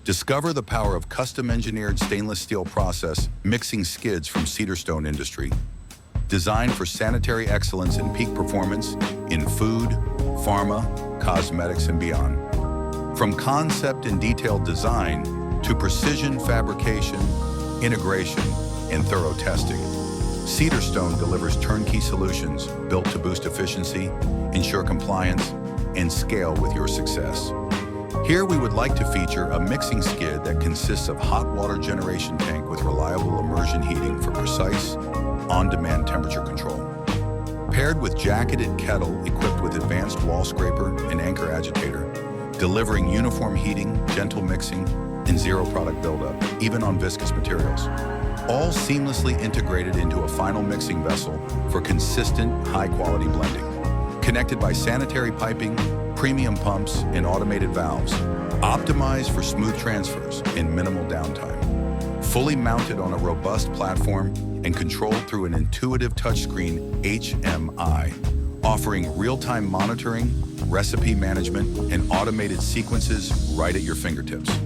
Discover the power of custom-engineered stainless steel process mixing skids from Cedarstone Industry. Designed for sanitary excellence and peak performance in food, pharma, cosmetics, and beyond. From concept and detailed design to precision fabrication, integration, and thorough testing, Cedarstone delivers turnkey solutions built to boost efficiency, ensure compliance, and scale with your success. Here we would like to feature a mixing skid that consists of hot water generation tank with reliable immersion heating for precise, on-demand temperature control. Paired with jacketed kettle equipped with advanced wall scraper and anchor agitator, delivering uniform heating, gentle mixing, and zero product buildup, even on viscous materials. All seamlessly integrated into a final mixing vessel for consistent, high-quality blending. Connected by sanitary piping, premium pumps, and automated valves, optimized for smooth transfers and minimal downtime. Fully mounted on a robust platform and controlled through an intuitive touchscreen HMI, offering real-time monitoring, recipe management, and automated sequences right at your fingertips.